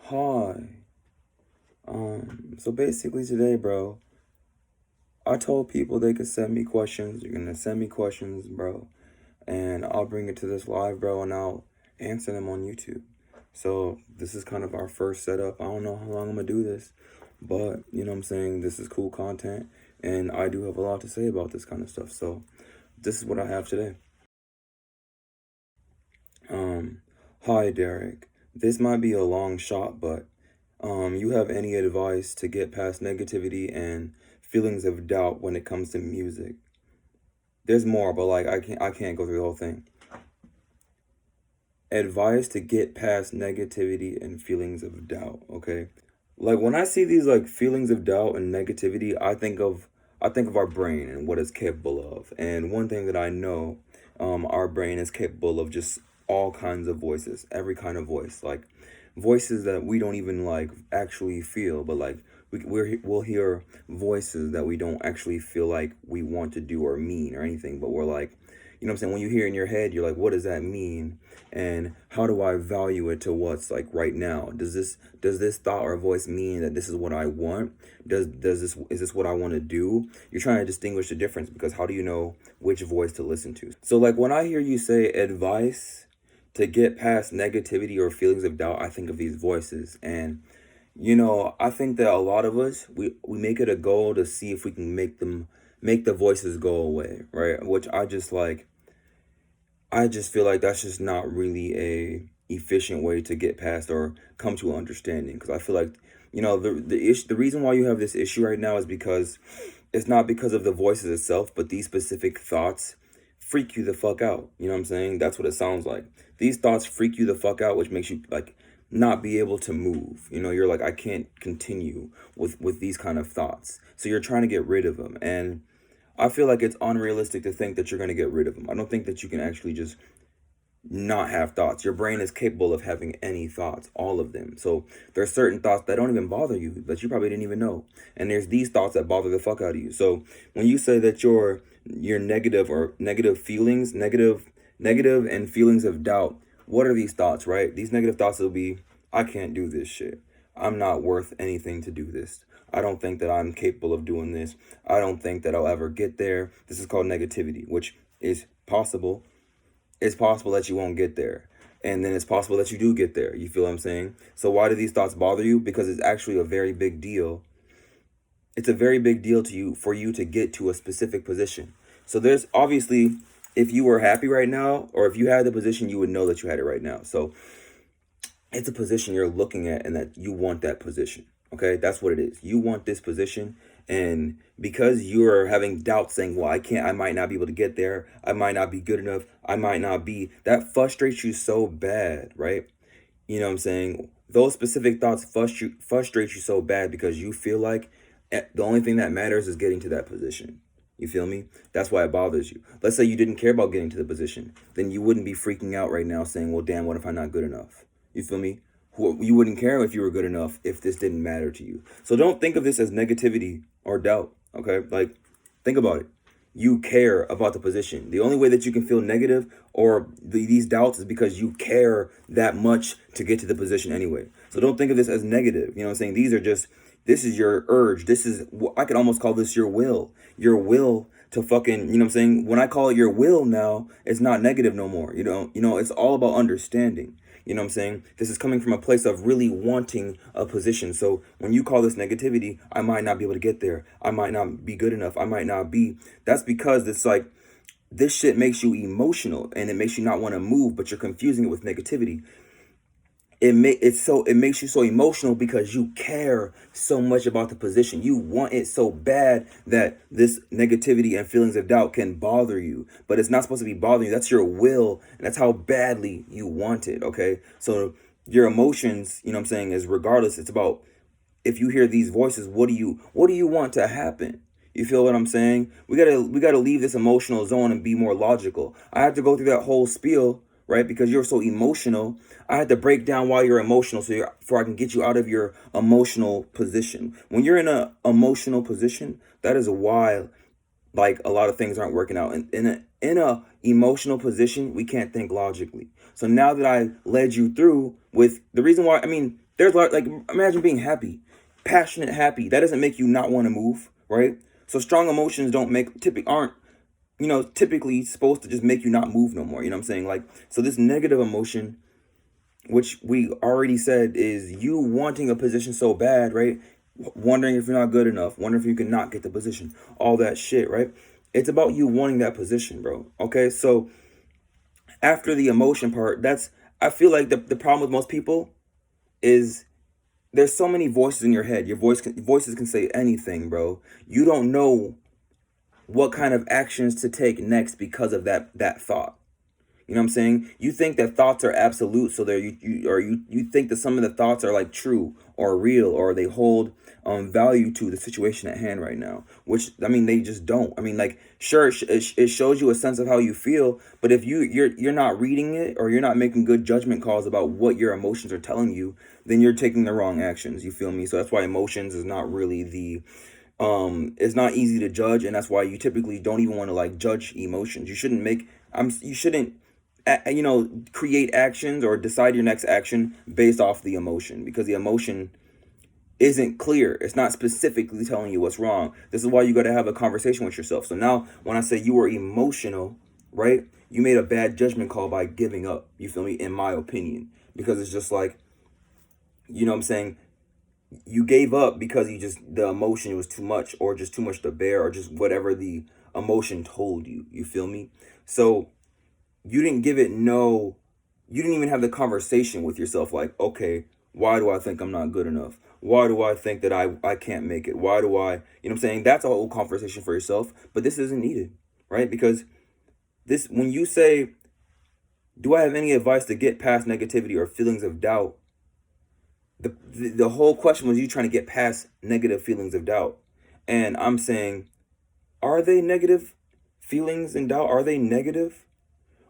Hi. So basically today, bro, I told people they could send me questions. You're gonna send me questions, bro, and I'll bring it to this live, bro, and I'll answer them on YouTube. So this is kind of our first setup. I don't know how long I'm gonna do this, but you know what I'm saying? This is cool content, and I do have a lot to say about this kind of stuff. So this is what I have today. Um, Hi, Derrick. This might be a long shot, but you have any advice to get past negativity and feelings of doubt when it comes to music? There's more, but like I can't go through the whole thing. Advice to get past negativity and feelings of doubt, okay? Like when I see these like feelings of doubt and negativity, I think of our brain and what it's capable of. And one thing that I know, our brain is capable of just all kinds of voices, every kind of voice, like voices that we don't even like actually feel, but like we'll hear voices that we don't actually feel like we want to do or mean or anything, but we're like, you know what I'm saying? When you hear it in your head, you're like, what does that mean? And how do I value it to what's like right now? Does this thought or voice mean that this is what I want? Does this is this what I want to do? You're trying to distinguish the difference because how do you know which voice to listen to? So like when I hear you say advice to get past negativity or feelings of doubt, I think of these voices. And I think that a lot of us we make it a goal to see if we can make the voices go away, right? Which I just feel like that's just not really a efficient way to get past or come to an understanding. Because I feel like the reason why you have this issue right now is because it's not because of the voices itself, but these specific thoughts freak you the fuck out. You know what I'm saying? That's what it sounds like. These thoughts freak you the fuck out, which makes you like not be able to move. You're like, I can't continue with these kind of thoughts. So you're trying to get rid of them, and I feel like it's unrealistic to think that you're going to get rid of them. I don't think that you can actually just not have thoughts. Your brain is capable of having any thoughts, all of them. So there's certain thoughts that don't even bother you that you probably didn't even know. And there's these thoughts that bother the fuck out of you. So when you say that your negative or negative feelings, negative and feelings of doubt, what are these thoughts, right? These negative thoughts will be, I can't do this shit. I'm not worth anything to do this. I don't think that I'm capable of doing this. I don't think that I'll ever get there. This is called negativity, which is possible. It's possible that you won't get there. And then it's possible that you do get there. You feel what I'm saying? So why do these thoughts bother you? Because it's actually a very big deal. It's a very big deal to you for you to get to a specific position. So there's obviously, if you were happy right now, or if you had the position, you would know that you had it right now. So it's a position you're looking at and that you want that position. Okay, that's what it is. You want this position, and because you're having doubts saying, well, I might not be able to get there, I might not be good enough, I might not be, that frustrates you so bad, right? You know what I'm saying? Those specific thoughts frustrate you so bad because you feel like the only thing that matters is getting to that position. You feel me? That's why it bothers you. Let's say you didn't care about getting to the position. Then you wouldn't be freaking out right now saying, well, damn, what if I'm not good enough? You feel me? You wouldn't care if you were good enough if this didn't matter to you. So don't think of this as negativity or doubt, okay? Like, think about it. You care about the position. The only way that you can feel negative or these doubts is because you care that much to get to the position anyway. So don't think of this as negative. You know what I'm saying? This is your urge. I could almost call this your will. Your will to fucking, you know what I'm saying? When I call it your will now, it's not negative no more. It's all about understanding. You know what I'm saying? This is coming from a place of really wanting a position. So when you call this negativity, I might not be able to get there. I might not be good enough. I might not be. That's because it's like this shit makes you emotional and it makes you not want to move, but you're confusing it with negativity. It makes you so emotional because you care so much about the position. You want it so bad that this negativity and feelings of doubt can bother you, but it's not supposed to be bothering you. That's your will, and that's how badly you want it. Okay, so your emotions, you know what I'm saying, is regardless. It's about, if you hear these voices, what do you want to happen? You feel what I'm saying? We gotta leave this emotional zone and be more logical. I had to go through that whole spiel, right? Because you're so emotional. I had to break down why you're emotional so I can get you out of your emotional position. When you're in a emotional position, that is why like a lot of things aren't working out. In a emotional position, we can't think logically. So now that I led you through with the reason why, I mean, There's like imagine being happy, passionate, happy. That doesn't make you not want to move, right? So strong emotions don't make aren't typically supposed to just make you not move no more. You know what I'm saying? Like, so this negative emotion, which we already said is you wanting a position so bad, right? Wondering if you're not good enough, wondering if you can not get the position, all that shit, right? It's about you wanting that position, bro. Okay, so after the emotion part, I feel like the problem with most people is there's so many voices in your head. Voices can say anything, bro. You don't know what kind of actions to take next because of that thought. You know what I'm saying? You think that thoughts are absolute, so they're you think that some of the thoughts are like true or real or they hold value to the situation at hand right now. Which I mean, they just don't. I mean, like sure, it shows you a sense of how you feel, but if you're not reading it or you're not making good judgment calls about what your emotions are telling you, then you're taking the wrong actions. You feel me? So that's why emotions is not really the it's not easy to judge, and that's why you typically don't even want to like judge emotions. You shouldn't create actions or decide your next action based off the emotion, because the emotion isn't clear. It's not specifically telling you what's wrong. This is why you got to have a conversation with yourself. So now when I say you were emotional, right, you made a bad judgment call by giving up. You feel me? In my opinion, because it's just like, you know what I'm saying, you gave up because the emotion was too much, or just too much to bear, or just whatever the emotion told you. You feel me? So you didn't give it no, you didn't even have the conversation with yourself like, okay, why do I think I'm not good enough? Why do I think that I can't make it? Why do I, you know what I'm saying? That's a whole conversation for yourself, but this isn't needed, right? Because when you say, do I have any advice to get past negativity or feelings of doubt? The whole question was you trying to get past negative feelings of doubt. And I'm saying, are they negative feelings and doubt? Are they negative?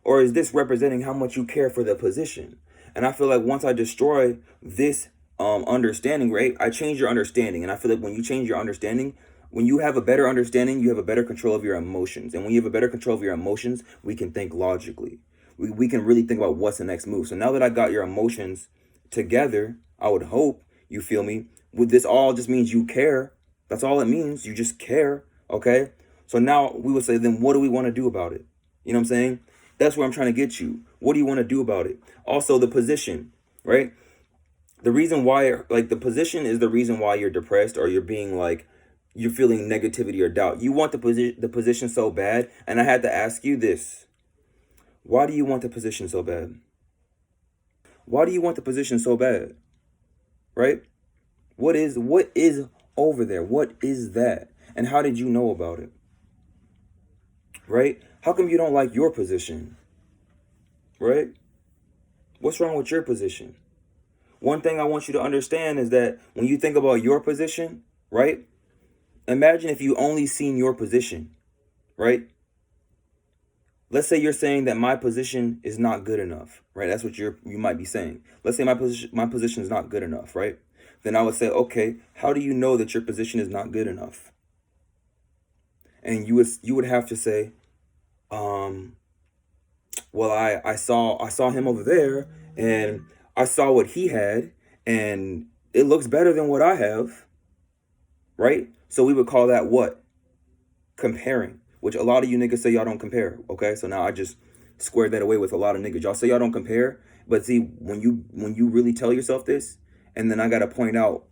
Or is this representing how much you care for the position? And I feel like once I destroy this understanding, right, I change your understanding. And I feel like when you change your understanding, when you have a better understanding, you have a better control of your emotions. And when you have a better control of your emotions, we can think logically. We can really think about what's the next move. So now that I got your emotions together, I would hope, you feel me, with this all just means you care. That's all it means. You just care. Okay. So now we would say, then what do we want to do about it? You know what I'm saying? That's where I'm trying to get you. What do you want to do about it? Also, the position, right? The reason why, like, the position is the reason why you're depressed, or you're being like, you're feeling negativity or doubt. You want the position so bad. And I had to ask you this. Why do you want the position so bad? Why do you want the position so bad? Right? What is over there? What is that? And how did you know about it? Right? How come you don't like your position? Right? What's wrong with your position? One thing I want you to understand is that when you think about your position, right? Imagine if you only seen your position, right? Let's say you're saying that my position is not good enough, right? That's what you might be saying. Let's say my position is not good enough, right? Then I would say, okay, how do you know that your position is not good enough? And you would have to say, well, I saw him over there, and I saw what he had, and it looks better than what I have, right? So we would call that what? Comparing, which a lot of you niggas say y'all don't compare. Okay, so now I just squared that away with a lot of niggas. Y'all say y'all don't compare, but see, when you really tell yourself this, and then I gotta point out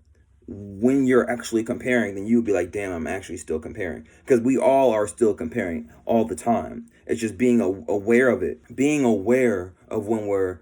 when you're actually comparing, then you'd be like, damn, I'm actually still comparing. Because we all are still comparing all the time. It's just being aware of it. Being aware of when we're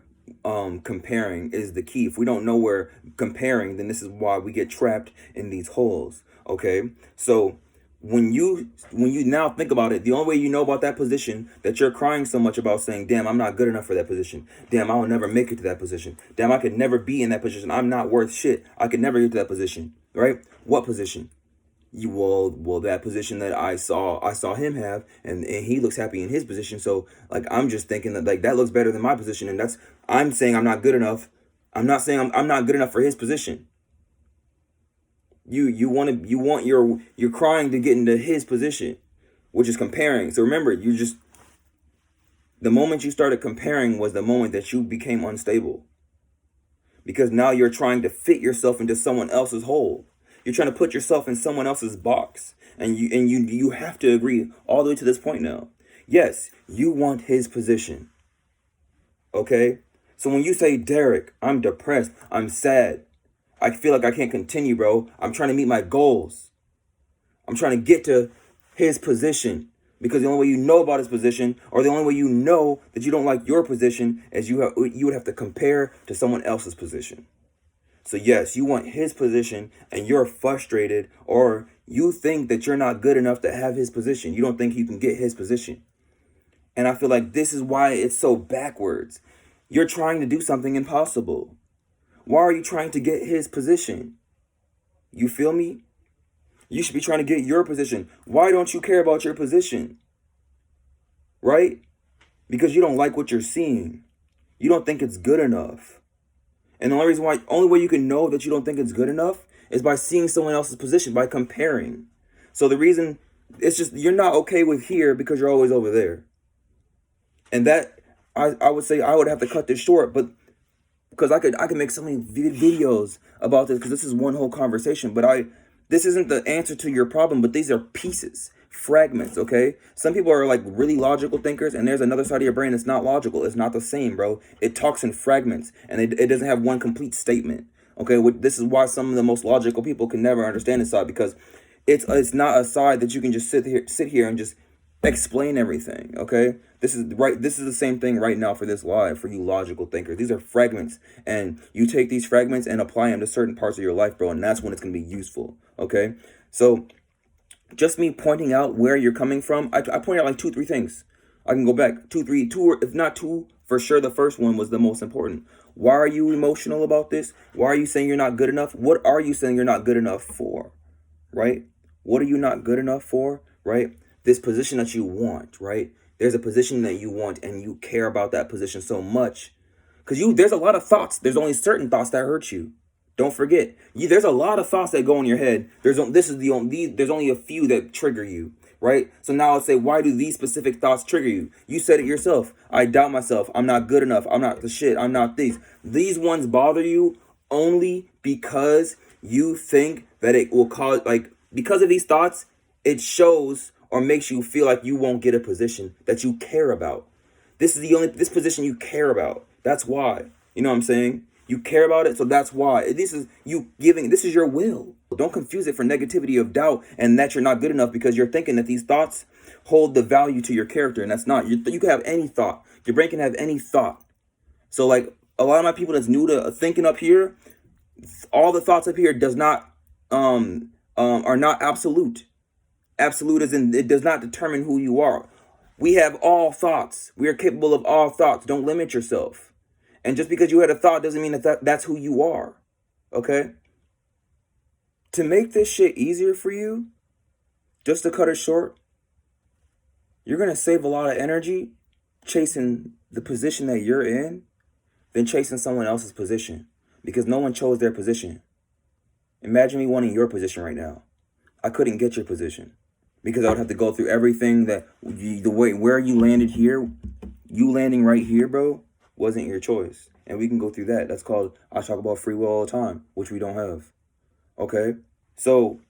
comparing is the key. If we don't know we're comparing, then this is why we get trapped in these holes. Okay, so when you now think about it, the only way you know about that position that you're crying so much about, saying, damn, I'm not good enough for that position, damn, I will never make it to that position, damn, I could never be in that position, I'm not worth shit, I could never get to that position, right? What position? Well, that position that I saw him have, and he looks happy in his position, so like I'm just thinking that like that looks better than my position, and I'm saying I'm not good enough. I'm not saying I'm not good enough for his position. You're crying to get into his position, which is comparing. So remember, the moment you started comparing was the moment that you became unstable. because now you're trying to fit yourself into someone else's hole. You're trying to put yourself in someone else's box. And you have to agree all the way to this point now. Yes, you want his position. Okay? So when you say, Derrick, I'm depressed, I'm sad, I feel like I can't continue, bro. I'm trying to meet my goals. I'm trying to get to his position. Because the only way you know about his position, or the only way you know that you don't like your position, is you would have to compare to someone else's position. So yes, you want his position and you're frustrated, or you think that you're not good enough to have his position. You don't think you can get his position. And I feel like this is why it's so backwards. You're trying to do something impossible. Why are you trying to get his position? You feel me? You should be trying to get your position. Why don't you care about your position? Right? Because you don't like what you're seeing. You don't think it's good enough. And the only way you can know that you don't think it's good enough is by seeing someone else's position, by comparing. So the reason, it's just, you're not okay with here because you're always over there. And that, I would say I would have to cut this short, but because I could make so many videos about this, because this is one whole conversation, but this isn't the answer to your problem, but these are pieces, fragments, okay? Some people are like really logical thinkers, and there's another side of your brain that's not logical. It's not the same, bro. It talks in fragments, and it doesn't have one complete statement, okay? This is why some of the most logical people can never understand this side, because it's not a side that you can just sit here and just explain everything, okay? This is the same thing right now for this live, for you logical thinkers. These are fragments, and you take these fragments and apply them to certain parts of your life, bro, and that's when it's going to be useful, okay? So just me pointing out where you're coming from, I pointed out like 2-3 things. I can go back, 2, if not 2, for sure the first one was the most important. Why are you emotional about this? Why are you saying you're not good enough? What are you saying you're not good enough for, right? What are you not good enough for, right? This position that you want, right? There's a position that you want, and you care about that position so much. Because there's a lot of thoughts. There's only certain thoughts that hurt you. Don't forget. There's a lot of thoughts that go in your head. There's only a few that trigger you, right? So now I'll say, why do these specific thoughts trigger you? You said it yourself. I doubt myself. I'm not good enough. I'm not the shit. I'm not these. These ones bother you only because you think that it will cause, like, because of these thoughts, it shows or makes you feel like you won't get a position that you care about. This is this position you care about. That's why. You know what I'm saying? You care about it, so that's why. This is your will. Don't confuse it for negativity of doubt and that you're not good enough, because you're thinking that these thoughts hold the value to your character, and that's not. You can have any thought. Your brain can have any thought. So like a lot of my people that's new to thinking up here, all the thoughts up here are not absolute. Absolute as in it does not determine who you are. We have all thoughts. We are capable of all thoughts. Don't limit yourself. And just because you had a thought doesn't mean that's who you are. Okay? To make this shit easier for you, just to cut it short, you're going to save a lot of energy chasing the position that you're in than chasing someone else's position, because no one chose their position. Imagine me wanting your position right now. I couldn't get your position, because I would have to go through everything that the way where you landed here, you landing right here, bro, wasn't your choice. And we can go through that. That's called, I talk about free will all the time, which we don't have. Okay? So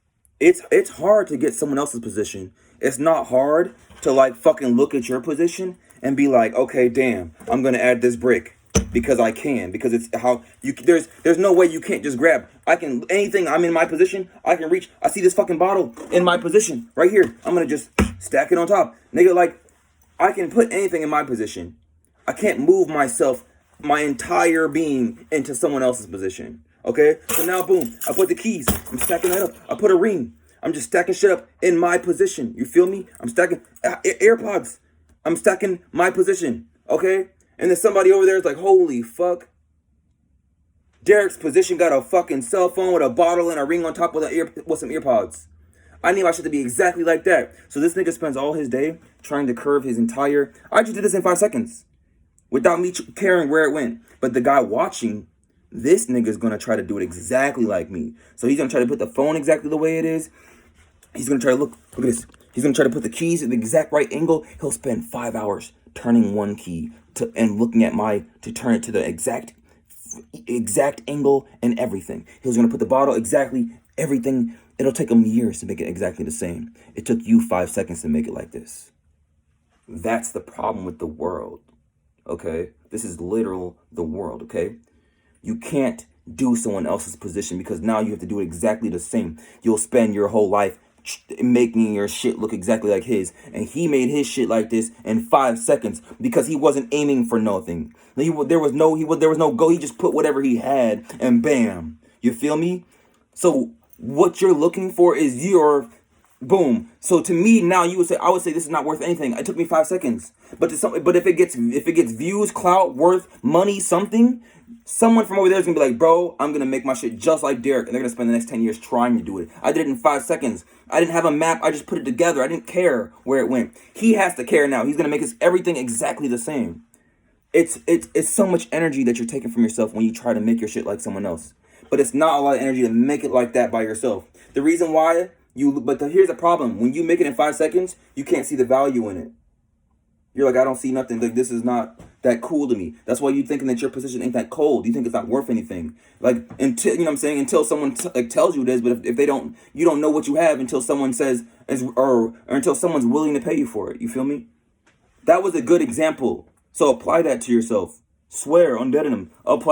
it's hard to get someone else's position. It's not hard to like fucking look at your position and be like, okay, damn, I'm gonna add this brick because I can, because it's how you there's no way you can't just grab. Anything I'm in my position, I can reach. I see this fucking bottle in my position right here. I'm gonna just stack it on top. Nigga, like, I can put anything in my position. I can't move myself, my entire being, into someone else's position. Okay? So now, boom, I put the keys. I'm stacking that up. I put a ring. I'm just stacking shit up in my position. You feel me? I'm stacking AirPods. I'm stacking my position. Okay? And then somebody over there is like, holy fuck. Derrick's position got a fucking cell phone with a bottle and a ring on top with some AirPods. I need my shit to be exactly like that. So this nigga spends all his day trying to curve his entire... I just did this in 5 seconds without me caring where it went. But the guy watching, this nigga's going to try to do it exactly like me. So he's going to try to put the phone exactly the way it is. He's going to try to look at this. He's going to try to put the keys at the exact right angle. He'll spend 5 hours turning one key and looking at to turn it to the exact exact angle and everything. He was going to put the bottle exactly everything. It'll take him years to make it exactly the same. It took you 5 seconds to make it like this. That's the problem with the world, okay? This is literal the world, okay? You can't do someone else's position because now you have to do it exactly the same. You'll spend your whole life making your shit look exactly like his, and he made his shit like this in 5 seconds because he wasn't aiming for nothing. There was no go. He just put whatever he had and bam. You feel me? So what you're looking for is your boom. So to me now, I would say this is not worth anything. It took me 5 seconds. But if it gets views, clout, worth, money, something, someone from over there is gonna be like, bro, I'm gonna make my shit just like Derrick, and they're gonna spend the next 10 years trying to do it. I did it in 5 seconds. I didn't have a map. I just put it together. I didn't care where it went. He has to care now. He's gonna make everything exactly the same. It's so much energy that you're taking from yourself when you try to make your shit like someone else. But it's not a lot of energy to make it like that by yourself. The reason why here's the problem. When you make it in 5 seconds, you can't see the value in it. You're like, I don't see nothing. Like, this is not that cool to me. That's why you're thinking that your position ain't that cold. You think it's not worth anything. Like, until, you know what I'm saying? Until someone tells you it is, but if they don't, you don't know what you have until someone says, or until someone's willing to pay you for it. You feel me? That was a good example. So apply that to yourself. Swear on dead in them. Apply